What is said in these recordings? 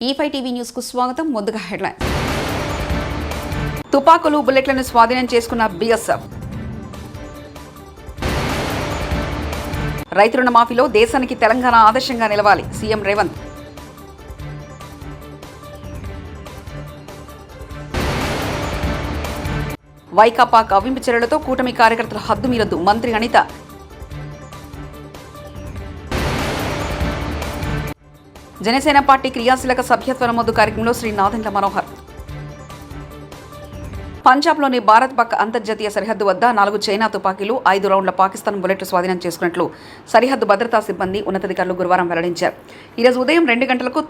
E5 TV news కు స్వాగతం. ముందుగా హెడ్లైన్. తుపాకులు బుల్లెట్లను స్వాధీనం చేసుకున్న బీఎస్ఎఫ్. రైతు రుణ మాఫీలో దేశానికి తెలంగాణ ఆదర్శంగా నిలవాలి సీఎం రేవంత్. వైకాపా కవ్వింపు చర్యలతో కూటమి కార్యకర్తల హద్దు మీరొద్దు మంత్రి అనిత. జనసేన పార్టీ క్రియాశీలక సభ్యత్వ నమోదు కార్యక్రమంలో శ్రీ నాదెండ్ల మనోహర్. పంజాబ్లోని భారత్ పాక్ అంతర్జాతీయ సరిహద్దు వద్ద 4 చైనా తుపాకీలు 5 రౌండ్ల పాకిస్తాన్ బుల్లెట్లు స్వాధీనం చేసుకున్నట్లు సరిహద్దు భద్రతా సిబ్బంది ఉన్నతాధికారులు గురువారం వెల్లడించారు. ఈరోజు ఉదయం 2 గంటలకు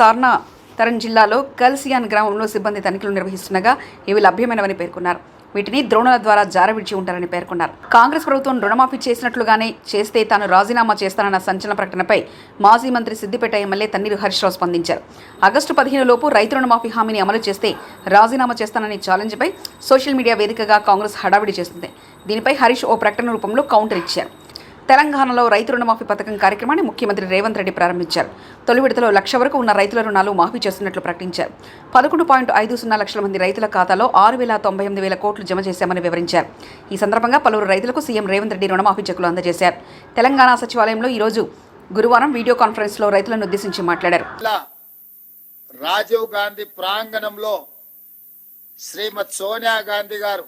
తరణ్ జిల్లాలో కల్సియాన్ గ్రామంలో సిబ్బంది తనిఖీలు నిర్వహిస్తుండగా ఇవి లభ్యమైనవని పేర్కొన్నారు. వీటిని ద్రోణుల ద్వారా జారవిడిచి ఉంటారని పేర్కొన్నారు. కాంగ్రెస్ ప్రభుత్వం రుణమాఫీ చేసినట్లుగానే చేస్తే తాను రాజీనామా చేస్తానన్న సంచలన ప్రకటనపై మాజీ మంత్రి సిద్దిపేట ఎమ్మెల్యే తన్నీరు హరీశ్రావు స్పందించారు. ఆగస్టు 15 లోపు రైతు రుణమాఫీ హామీని అమలు చేస్తే రాజీనామా చేస్తానని ఛాలెంజ్పై సోషల్ మీడియా వేదికగా కాంగ్రెస్ హడావిడి చేస్తుంది. దీనిపై హరీష్ ఓ ప్రకటన రూపంలో కౌంటర్ ఇచ్చారు. తెలంగాణలో రైతు రుణమాఫీ పథకం కార్యక్రమాన్ని ముఖ్యమంత్రి రేవంత్ రెడ్డి ప్రారంభించారు. తొలి విడతలో 1,00,000 వరకు ఉన్న రైతుల రుణాలు మాఫీ చేస్తున్నట్లు ప్రకటించారు. 11.50 లక్షల మంది రైతుల ఖాతాలో 6,98,000 కోట్లు జమ చేశామని వివరించారు. ఈ సందర్భంగా పలువురు రైతులకు సీఎం రేవంత్ రెడ్డి రుణమాఫీ చెక్కులు అందజేశారు. తెలంగాణ సచివాలయంలో ఈరోజు గురువారం వీడియో కాన్ఫరెన్స్లో రైతులను ఉద్దేశించి మాట్లాడారు. రాజీవ్ గాంధీ ప్రాంగణంలో శ్రీమతి సోనియా గాంధీ గారు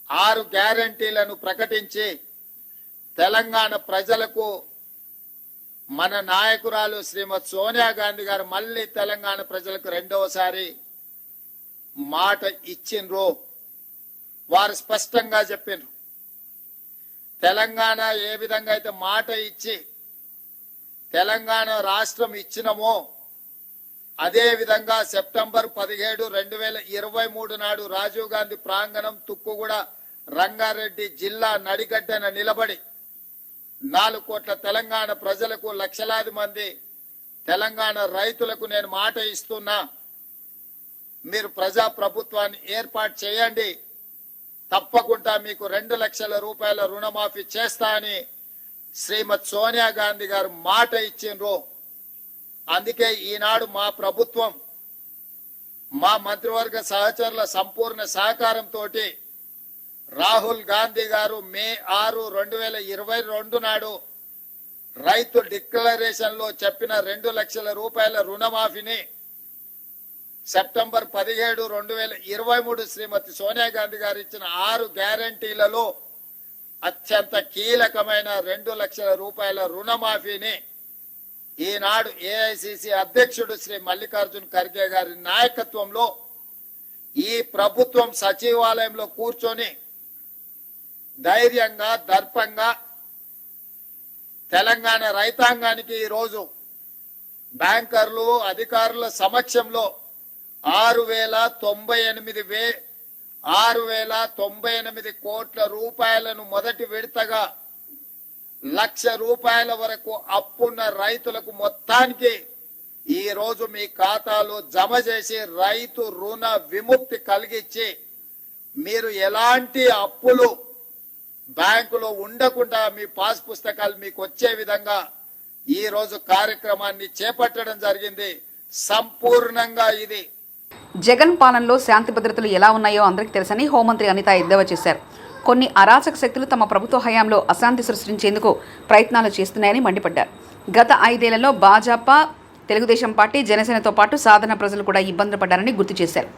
6 గ్యారంటీలను ప్రకటించి తెలంగాణ ప్రజలకు మన నాయకురాలు శ్రీమతి సోనియా గాంధీ గారు మళ్ళీ తెలంగాణ ప్రజలకు రెండవసారి మాట ఇచ్చిండ్రు. వారు స్పష్టంగా చెప్పిండ్రు. తెలంగాణ ఏ విధంగా అయితే మాట ఇచ్చి తెలంగాణ రాష్ట్రం ఇచ్చినమో అదే విధంగా సెప్టెంబర్ 17, 2023 నాడు రాజీవ్ గాంధీ ప్రాంగణం తుక్కుగూడ రంగారెడ్డి జిల్లా నడిగడ్డన నిలబడి 4 కోట్ల తెలంగాణ ప్రజలకు, లక్షలాది మంది తెలంగాణ రైతులకు నేను మాట ఇస్తున్నా, మీరు ప్రజా ప్రభుత్వాన్ని ఏర్పాటు చేయండి, తప్పకుండా మీకు 2 లక్షల రూపాయల రుణమాఫీ చేస్తా అని శ్రీమతి సోనియా గాంధీ గారు మాట ఇచ్చిండ్రు. అందుకే ఈనాడు మా ప్రభుత్వం, మా మంత్రివర్గ సహచరుల సంపూర్ణ సహకారంతో రాహుల్ గాంధీ గారు మే 6, 2022 నాడు రైతు డిక్లరేషన్ లో చెప్పిన 2 లక్షల రూపాయల రుణమాఫీని సెప్టెంబర్ 17, 2023 శ్రీమతి సోనియా గాంధీ గారు ఇచ్చిన 6 గ్యారంటీలలో అత్యంత కీలకమైన 2 లక్షల రూపాయల రుణమాఫీని ఈనాడు ఏఐసిసి అధ్యక్షుడు శ్రీ మల్లికార్జున్ ఖర్గే గారి నాయకత్వంలో ఈ ప్రభుత్వం సచివాలయంలో కూర్చొని ధైర్యంగా, దర్పంగా తెలంగాణ రైతాంగానికి ఈరోజు బ్యాంకర్లు, అధికారుల సమక్షంలో 6,098 కోట్ల రూపాయలను మొదటి విడతగా 1,00,000 రూపాయల వరకు అప్పున్న రైతులకు మొత్తానికి ఈ రోజు మీ ఖాతాలో జమ చేసి రైతు రుణ విముక్తి కలిగించి మీరు ఎలాంటి అప్పులు బ్యాంకులో ఉండకుండా మీ పాస్ పుస్తకాలు మీకు వచ్చే విధంగా ఈ రోజు కార్యక్రమాన్ని చేపట్టడం జరిగింది. సంపూర్ణంగా ఇది జగన్ పాలనలో శాంతి భద్రతలు ఎలా ఉన్నాయో అందరికీ తెలుసని హోంమంత్రి అనిత ఎద్దేవా చేశారు. కొన్ని అరాచక శక్తులు తమ ప్రభుత్వ హయాంలో అశాంతి సృష్టించేందుకు ప్రయత్నాలు చేస్తున్నాయని మండిపడ్డారు. గత 5 ఏళ్లలో భాజపా, తెలుగుదేశం పార్టీ, జనసేనతో పాటు సాధారణ ప్రజలు కూడా ఇబ్బందులు పడ్డారని గుర్తు చేశారు.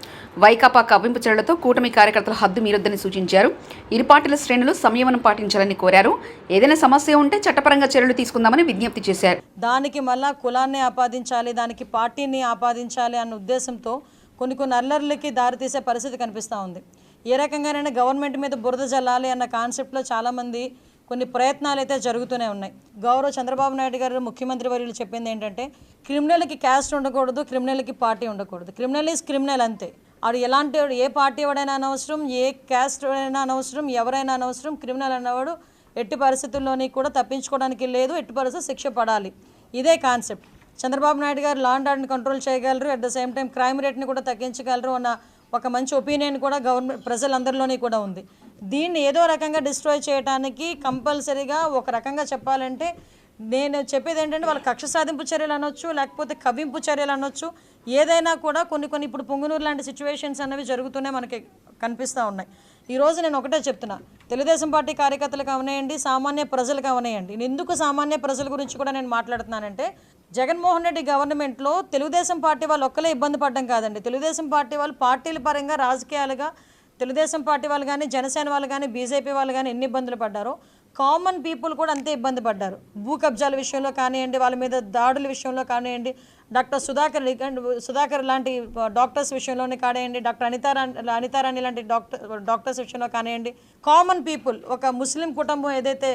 వైకాపా కవ్వింపు చర్యలతో కూటమి కార్యకర్తల హద్దు మీరొద్దని సూచించారు. ఇరు పార్టీల శ్రేణులు సంయమనం పాటించాలని కోరారు. ఏదైనా సమస్య ఉంటే చట్టపరంగా చర్యలు తీసుకుందామని విజ్ఞప్తి చేశారు. దానికి మళ్ళా కులాన్ని ఆపాదించాలి, దానికి పార్టీని ఆపాదించాలి అన్న ఉద్దేశంతో కొన్ని అల్లర్లకి దారితీసే పరిస్థితి కనిపిస్తూ ఉంది. ఏ రకంగానైనా గవర్నమెంట్ మీద బురద జల్లాలి అన్న కాన్సెప్ట్లో చాలామంది కొన్ని ప్రయత్నాలు అయితే జరుగుతూనే ఉన్నాయి. గౌరవ చంద్రబాబు నాయుడు గారు ముఖ్యమంత్రి వర్యులు చెప్పింది ఏంటంటే క్రిమినల్కి క్యాస్ట్ ఉండకూడదు, క్రిమినల్కి పార్టీ ఉండకూడదు. క్రిమినల్ ఈజ్ క్రిమినల్ అంతే. అది ఎలాంటి ఏ పార్టీ వాడైనా అనవసరం, ఏ క్యాస్ట్ అయినా అనవసరం, ఎవరైనా అనవసరం. క్రిమినల్ అన్నవాడు ఎట్టి పరిస్థితుల్లోని కూడా తప్పించుకోవడానికి లేదు, ఎట్టి పరిస్థితుల్లో శిక్ష పడాలి. ఇదే కాన్సెప్ట్. చంద్రబాబు నాయుడు గారు లా అండ్ ఆర్డర్ని కంట్రోల్ చేయగలరు, at the same time crime రేట్ని కూడా తగ్గించగలరు అన్న ఒక మంచి ఒపీనియన్ కూడా గవర్నమెంట్ ప్రజలందరిలోని కూడా ఉంది. దీన్ని ఏదో రకంగా డిస్ట్రాయ్ చేయడానికి కంపల్సరీగా ఒక రకంగా చెప్పాలంటే నేను చెప్పేది ఏంటంటే వాళ్ళ కక్ష సాధింపు చర్యలు అనొచ్చు, లేకపోతే కవ్వింపు చర్యలు అనొచ్చు, ఏదైనా కూడా కొన్ని ఇప్పుడు పొంగునూరు లాంటి సిచ్యువేషన్స్ అనేవి జరుగుతూనే మనకి కనిపిస్తూ ఉన్నాయి. ఈరోజు నేను ఒకటే చెప్తున్నా, తెలుగుదేశం పార్టీ కార్యకర్తలకు అవనేయండి, సామాన్య ప్రజలకు అవనేయండి. నేను ఎందుకు సామాన్య ప్రజల గురించి కూడా నేను మాట్లాడుతున్నానంటే, జగన్మోహన్ రెడ్డి గవర్నమెంట్లో తెలుగుదేశం పార్టీ వాళ్ళు ఒక్కలే ఇబ్బంది పడడం కాదండి, తెలుగుదేశం పార్టీ వాళ్ళు పార్టీల పరంగా రాజకీయాలుగా తెలుగుదేశం పార్టీ వాళ్ళు కానీ, జనసేన వాళ్ళు కానీ, బీజేపీ వాళ్ళు కానీ ఎన్ని ఇబ్బందులు పడ్డారో కామన్ పీపుల్ కూడా అంతే ఇబ్బంది పడ్డారు. భూ కబ్జాల విషయంలో కానివ్వండి, వాళ్ళ మీద దాడుల విషయంలో కానివ్వండి, డాక్టర్ సుధాకర్ లాంటి డాక్టర్స్ విషయంలోనే కానివ్వండి, డాక్టర్ అనితారాణి లాంటి డాక్టర్స్ విషయంలో కానివ్వండి, కామన్ పీపుల్ ఒక ముస్లిం కుటుంబం ఏదైతే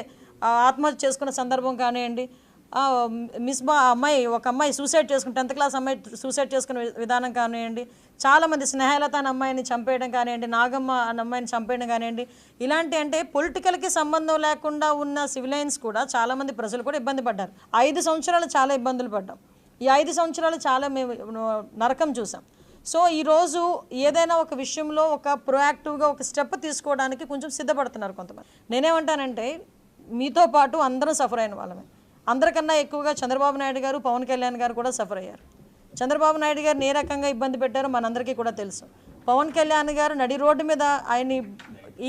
ఆత్మహత్య చేసుకున్న సందర్భం కానివ్వండి, మిస్బా ఒక అమ్మాయి సూసైడ్ చేసుకుని 10th క్లాస్ అమ్మాయి సూసైడ్ చేసుకునే విధానం కానివ్వండి, చాలామంది స్నేహలత అనే అమ్మాయిని చంపేయడం కానివ్వండి, నాగమ్మ అనే అమ్మాయిని చంపేయడం కానివ్వండి, ఇలాంటి అంటే పొలిటికల్కి సంబంధం లేకుండా ఉన్న సివిలైన్స్ కూడా చాలామంది ప్రజలు కూడా ఇబ్బంది పడ్డారు. 5 సంవత్సరాలు చాలా ఇబ్బందులు పడ్డాం. ఈ 5 సంవత్సరాలు చాలా మేము నరకం చూసాం. సో ఈరోజు ఏదైనా ఒక విషయంలో ఒక ప్రొయాక్టివ్గా ఒక స్టెప్ తీసుకోవడానికి కొంచెం సిద్ధపడుతున్నారు కొంతమంది. నేనేమంటానంటే, మీతో పాటు అందరం సఫర్ అయిన వాళ్ళమే. అందరికన్నా ఎక్కువగా చంద్రబాబు నాయుడు గారు, పవన్ కళ్యాణ్ గారు కూడా సఫర్ అయ్యారు. చంద్రబాబు నాయుడు గారిని ఏ రకంగా ఇబ్బంది పెట్టారో మనందరికీ కూడా తెలుసు. పవన్ కళ్యాణ్ గారు నడి రోడ్డు మీద ఆయన్ని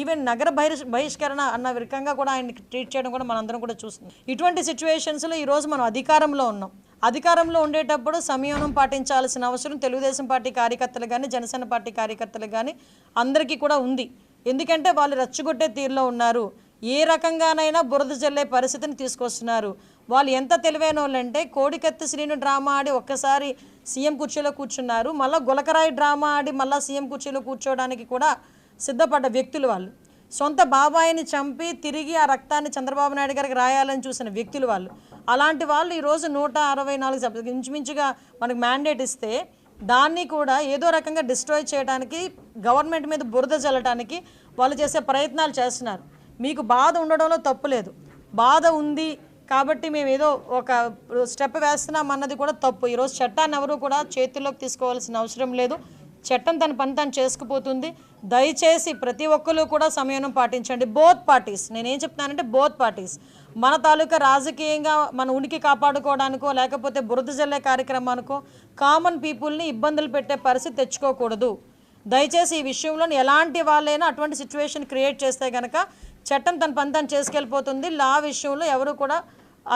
ఈవెన్ నగర బహిష్కరణ అన్న రకంగా కూడా ఆయన్ని ట్రీట్ చేయడం కూడా మనందరం కూడా చూస్తున్నాం. ఇటువంటి సిచ్యువేషన్స్లో ఈరోజు మనం అధికారంలో ఉన్నాం. అధికారంలో ఉండేటప్పుడు సంయమనం పాటించాల్సిన అవసరం తెలుగుదేశం పార్టీ కార్యకర్తలు కానీ, జనసేన పార్టీ కార్యకర్తలు కానీ అందరికీ కూడా ఉంది. ఎందుకంటే వాళ్ళు రెచ్చగొట్టే తీరులో ఉన్నారు. ఏ రకంగానైనా బురద జల్లే పరిస్థితిని తీసుకొస్తున్నారు. వాళ్ళు ఎంత తెలివైన వాళ్ళంటే, కోడికత్తి శ్రీను డ్రామా ఆడి ఒక్కసారి సీఎం కుర్చీలో కూర్చున్నారు, మళ్ళీ గులకరాయి డ్రామా ఆడి మళ్ళీ సీఎం కుర్చీలో కూర్చోవడానికి కూడా సిద్ధపడ్డ వ్యక్తులు వాళ్ళు. సొంత బాబాయిని చంపి తిరిగి ఆ రక్తాన్ని చంద్రబాబు నాయుడు గారికి రాయాలని చూసిన వ్యక్తులు వాళ్ళు. అలాంటి వాళ్ళు ఈరోజు 164 ఇంచుమించుగా మనకు మ్యాండేట్ ఇస్తే దాన్ని కూడా ఏదో రకంగా డిస్ట్రాయ్ చేయడానికి, గవర్నమెంట్ మీద బురద చల్లడానికి వాళ్ళు చేసే ప్రయత్నాలు చేస్తున్నారు. మీకు బాధ ఉండడంలో తప్పు లేదు, బాధ ఉంది కాబట్టి మేము ఏదో ఒక స్టెప్ వేస్తున్నాం అన్నది కూడా తప్పు. ఈరోజు చట్టాన్ని ఎవరు కూడా చేతుల్లోకి తీసుకోవాల్సిన అవసరం లేదు. చట్టం తన పని తను చేసుకుపోతుంది. దయచేసి ప్రతి ఒక్కరు కూడా సంయమనం పాటించండి. బోత్ పార్టీస్, నేనేం చెప్తున్నానంటే బోత్ పార్టీస్ మన తాలూకా రాజకీయంగా మన ఉనికి కాపాడుకోవడానికో లేకపోతే బురద జల్లే కార్యక్రమానికో కామన్ పీపుల్ని ఇబ్బందులు పెట్టే పరిస్థితి తెచ్చుకోకూడదు. దయచేసి ఈ విషయంలో ఎలాంటి వాళ్ళైనా అటువంటి సిచ్యువేషన్ క్రియేట్ చేస్తే కనుక చట్టం తన పని తను చేసుకెళ్ళిపోతుంది. లా విషయంలో ఎవరు కూడా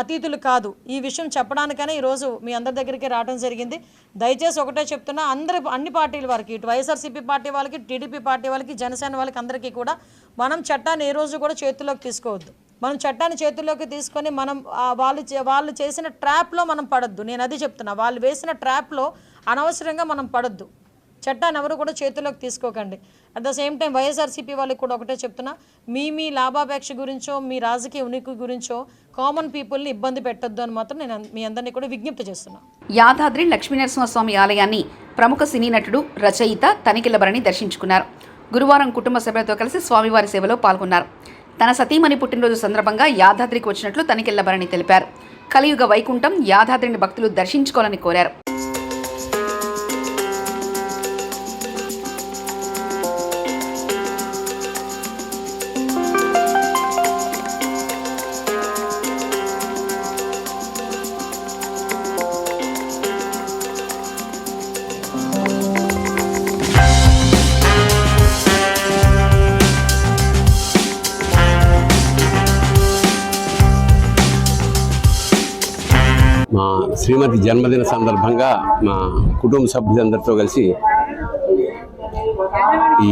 అతీతులు కాదు. ఈ విషయం చెప్పడానికనే ఈరోజు మీ అందరి దగ్గరికి రావడం జరిగింది. దయచేసి ఒకటే చెప్తున్నా, అన్ని పార్టీల వారికి, ఇటు వైఎస్ఆర్సీపీ పార్టీ వాళ్ళకి, టీడీపీ పార్టీ వాళ్ళకి, జనసేన వాళ్ళకి అందరికీ కూడా మనం చట్టాన్ని ఏ రోజు కూడా చేతుల్లోకి తీసుకోవద్దు. మనం చట్టాన్ని చేతుల్లోకి తీసుకొని మనం వాళ్ళు చేసిన ట్రాప్లో మనం పడద్దు. నేను అది చెప్తున్నా, వాళ్ళు వేసిన ట్రాప్లో అనవసరంగా మనం పడద్దు. చట్టాన్ని ఎవరు కూడా చేతుల్లోకి తీసుకోకండి. At the same time YSRCP వాళ్ళకి కూడా ఒకటే చెప్తున్నా, మీ లాభాపేక్ష గురించో మీ రాజకీయ ఉనికి గురించో కామన్ పీపుల్ని ఇబ్బంది పెట్టొద్దు అని మాత్రం నేను మీ అందరినీ కూడా విజ్ఞప్తి చేస్తున్నాను. యాదాద్రి లక్ష్మీనరసింహస్వామి ఆలయాన్ని ప్రముఖ సినీ నటుడు, రచయిత తనికెళ్ల భరణి దర్శించుకున్నారు. గురువారం కుటుంబ సభ్యులతో కలిసి స్వామివారి సేవలో పాల్గొన్నారు. తన సతీమణి పుట్టినరోజు సందర్భంగా యాదాద్రికి వచ్చినట్లు తనికెళ్ల భరణి తెలిపారు. కలియుగ వైకుంఠం యాదాద్రిని భక్తులు దర్శించుకోవాలని కోరారు. మా శ్రీమతి జన్మదిన సందర్భంగా మా కుటుంబ సభ్యులందరితో కలిసి ఈ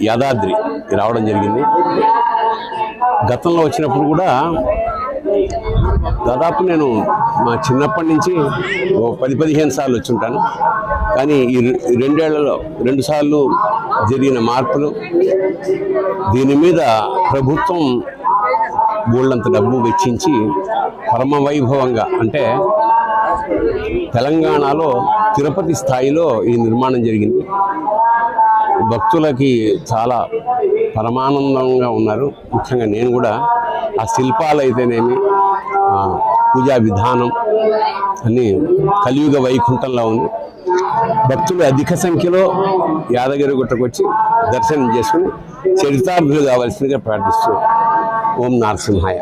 యాదాద్రి రావడం జరిగింది. గతంలో వచ్చినప్పుడు కూడా దాదాపు నేను మా చిన్నప్పటి నుంచి 10-15 సార్లు వచ్చి ఉంటాను. కానీ ఈ 2 ఏళ్లలో 2 సార్లు జరిగిన మార్పులు, దీని మీద ప్రభుత్వం గోల్డంత డబ్బు వెచ్చించి పరమ వైభవంగా, అంటే తెలంగాణలో తిరుపతి స్థాయిలో ఈ నిర్మాణం జరిగింది. భక్తులకి చాలా పరమానందంగా ఉన్నారు. ముఖ్యంగా నేను కూడా ఆ శిల్పాలు అయితేనేమి, పూజా విధానం అన్నీ కలియుగ వైకుంఠంలో ఉంది. భక్తులు అధిక సంఖ్యలో యాదగిరి గుట్టకు వచ్చి దర్శనం చేసుకుని చరితార్థులు కావాల్సిందిగా ప్రార్థిస్తూ ఓం నరసింహాయ.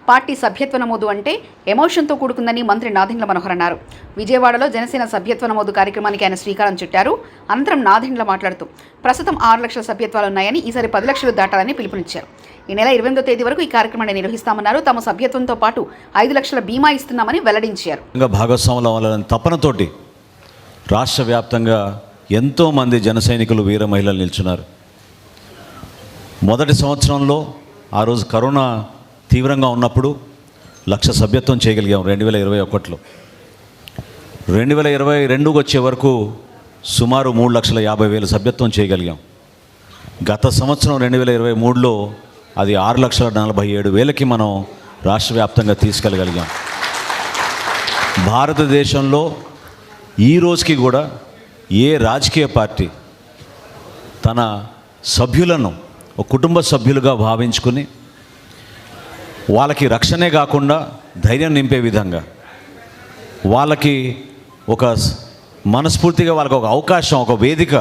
పార్టీ సభ్యత్వ నమోదు అంటే ఎమోషన్తో కూడుకుందని మంత్రి నాదెండ్ల మనోహర్ అన్నారు. విజయవాడలో జనసేన సభ్యత్వ నమోదు కార్యక్రమానికి ఆయన శ్రీకారం చుట్టారు. అనంతరం నాదెండ్ల మాట్లాడుతూ ప్రస్తుతం 6 లక్షల సభ్యత్వాలున్నాయని, ఈసారి 10 లక్షలు దాటాలని పిలుపునిచ్చారు. ఈ నెల 28వ తేదీ వరకు ఈ కార్యక్రమాన్ని నిర్వహిస్తామన్నారు. తమ సభ్యత్వంతో పాటు 5 లక్షల బీమా ఇస్తున్నామని వెల్లడించారు. భాగస్వాములు అవ్వాలని తపనతోటి రాష్ట్ర వ్యాప్తంగా ఎంతోమంది జన సైనికులు వీర మహిళలు నిల్చున్నారు. మొదటి సంవత్సరంలో ఆ రోజు కరోనా తీవ్రంగా ఉన్నప్పుడు 1 లక్ష సభ్యత్వం చేయగలిగాం 2021లో. 2022 వచ్చే వరకు సుమారు 3,50,000 సభ్యత్వం చేయగలిగాం. గత సంవత్సరం 2023లో అది 6,47,000కి మనం రాష్ట్ర వ్యాప్తంగా తీసుకెళ్ళగలిగాం. భారతదేశంలో ఈ రోజుకి కూడా ఏ రాజకీయ పార్టీ తన సభ్యులను ఒక కుటుంబ సభ్యులుగా భావించుకుని వాళ్ళకి రక్షణే కాకుండా ధైర్యం నింపే విధంగా వాళ్ళకి ఒక మనస్ఫూర్తిగా వాళ్ళకి ఒక అవకాశం, ఒక వేదిక,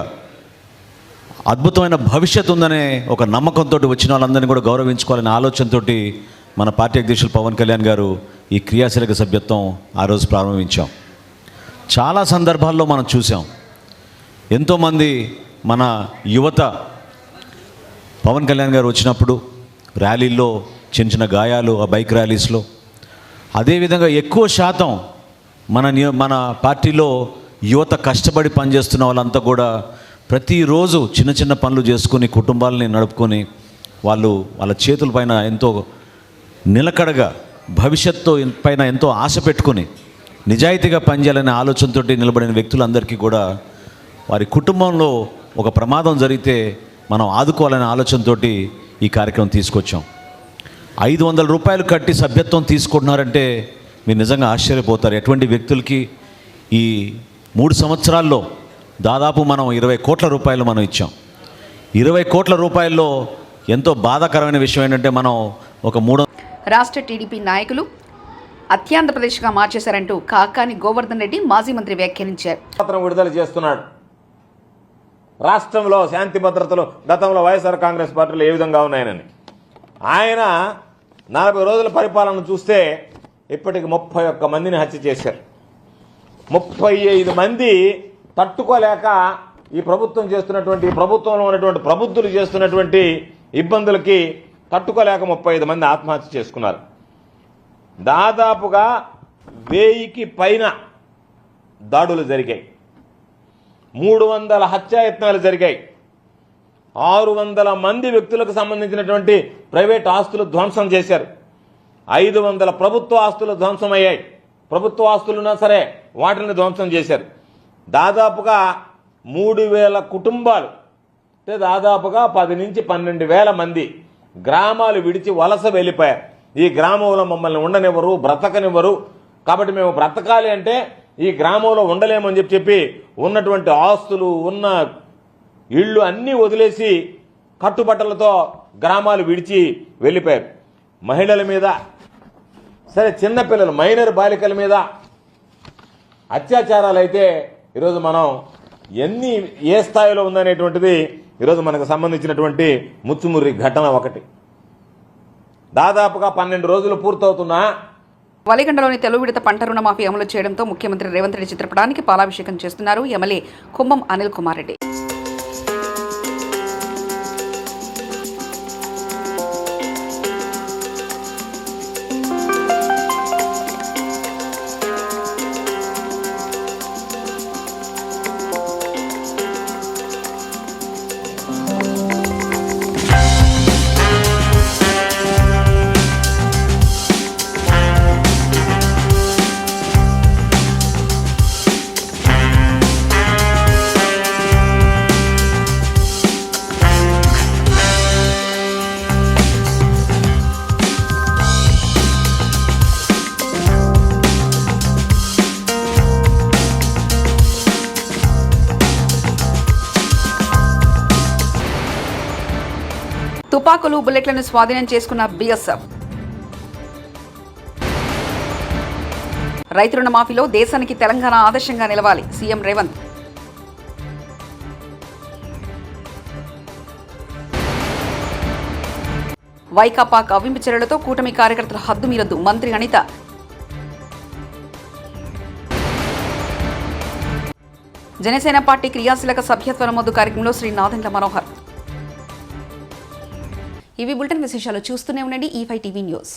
అద్భుతమైన భవిష్యత్తు ఉందనే ఒక నమ్మకంతో వచ్చిన వాళ్ళందరినీ కూడా గౌరవించుకోవాలనే ఆలోచనతో మన పార్టీ అధ్యక్షులు పవన్ కళ్యాణ్ గారు ఈ క్రియాశీలక సభ్యత్వం ఆ రోజు ప్రారంభించాం. చాలా సందర్భాల్లో మనం చూసాం, ఎంతోమంది మన యువత పవన్ కళ్యాణ్ గారు వచ్చినప్పుడు ర్యాలీల్లో చిన్న చిన్న గాయాలు, ఆ బైక్ ర్యాలీస్లో. అదేవిధంగా ఎక్కువ శాతం మన పార్టీలో యువత కష్టపడి పనిచేస్తున్న వాళ్ళంతా కూడా ప్రతిరోజు చిన్న చిన్న పనులు చేసుకుని కుటుంబాలని నడుపుకొని వాళ్ళ చేతుల పైన ఎంతో నిలకడగా భవిష్యత్తు పైన ఎంతో ఆశ పెట్టుకుని నిజాయితీగా పనిచేయాలనే ఆలోచనతో నిలబడిన వ్యక్తులందరికీ కూడా వారి కుటుంబంలో ఒక ప్రమాదం జరిగితే మనం ఆదుకోవాలనే ఆలోచనతో ఈ కార్యక్రమం తీసుకొచ్చాం. 500 రూపాయలు కట్టి సభ్యత్వం తీసుకుంటున్నారంటే మీరు నిజంగా ఆశ్చర్యపోతారు. ఎటువంటి వ్యక్తులకి ఈ 3 సంవత్సరాల్లో దాదాపు మనం 20 కోట్ల రూపాయలు మనం ఇచ్చాం. 20 కోట్ల రూపాయల్లో ఎంతో బాధాకరమైన విషయం ఏంటంటే మనం ఒక రాష్ట్ర టీడీపీ నాయకులు అత్యాంధ్రప్రదేశ్గా మార్చేశారంటూ కాకాని గోవర్ధన్ రెడ్డి మాజీ మంత్రి వ్యాఖ్యానించారు. పత్రం విడుదల చేస్తున్నాడు. రాష్ట్రంలో శాంతి భద్రతలు గతంలో వైఎస్ఆర్ కాంగ్రెస్ పార్టీలో ఏ విధంగా ఉన్నాయని ఆయన 40 రోజుల పరిపాలన చూస్తే ఇప్పటికి 31 మందిని హత్య చేశారు. 35 మంది తట్టుకోలేక ఈ ప్రభుత్వం చేస్తున్నటువంటి, ప్రభుత్వంలో ఉన్నటువంటి ప్రబుద్ధులు చేస్తున్నటువంటి ఇబ్బందులకి తట్టుకోలేక 35 మంది ఆత్మహత్య చేసుకున్నారు. దాదాపుగా 1000కి పైన దాడులు జరిగాయి. 300 హత్యాయత్నాలు జరిగాయి. 600 మంది వ్యక్తులకు సంబంధించినటువంటి ప్రైవేట్ ఆస్తులు ధ్వంసం చేశారు. 500 ప్రభుత్వ ఆస్తులు ధ్వంసమయ్యాయి. ప్రభుత్వ ఆస్తులున్నా సరే వాటిని ధ్వంసం చేశారు. దాదాపుగా 3,000 కుటుంబాలు, అంటే దాదాపుగా 10 నుంచి 12,000 మంది గ్రామాలు విడిచి వలస వెళ్ళిపోయారు. ఈ గ్రామంలో మమ్మల్ని ఉండనివ్వరు, బ్రతకనివ్వరు, కాబట్టి మేము బ్రతకాలి అంటే ఈ గ్రామంలో ఉండలేమని చెప్పి ఉన్నటువంటి ఆస్తులు, ఉన్న ఇళ్ళు అన్నీ వదిలేసి కట్టుబట్టలతో గ్రామాలు విడిచి వెళ్ళిపోయారు. మహిళల మీద, సరే చిన్నపిల్లలు, మైనర్ బాలికల మీద అత్యాచారాలు అయితే ఈరోజు మనం ఏ స్థాయిలో ఉందనేటువంటిది ఈరోజు మనకు సంబంధించినటువంటి ముచ్చుముర్రి ఘటన ఒకటి. దాదాపుగా 12 రోజులు పూర్తవుతున్నా వలిగండలోని తెలుగు విడత పంట రుణమాఫీ అమలు చేయడంతో ముఖ్యమంత్రి రేవంత్ రెడ్డి చిత్రపటానికి పాలాభిషేకం చేస్తున్నారు ఎమ్మెల్యే కుంభం అనిల్ కుమార్ రెడ్డి. తుపాకులు, బుల్లెట్లను స్వాధీనం చేసుకున్న బీఎస్ఎఫ్. రైతు రుణమాఫీలో దేశానికి తెలంగాణ ఆదర్శంగా నిలవాలి సీఎం రేవంత్. వైకాపా కవ్వింపు చర్యలతో కూటమి కార్యకర్తల హద్దు మీరొద్దు మంత్రి అనిత. జనసేన పార్టీ క్రియాశీలక సభ్యత్వ నమోదు కార్యక్రమంలో శ్రీ నాదెండ్ల మనోహర్. ఇవి బులెటిన్ విశేషాలు. చూస్తూనే ఉండండి E5 టీవీ న్యూస్.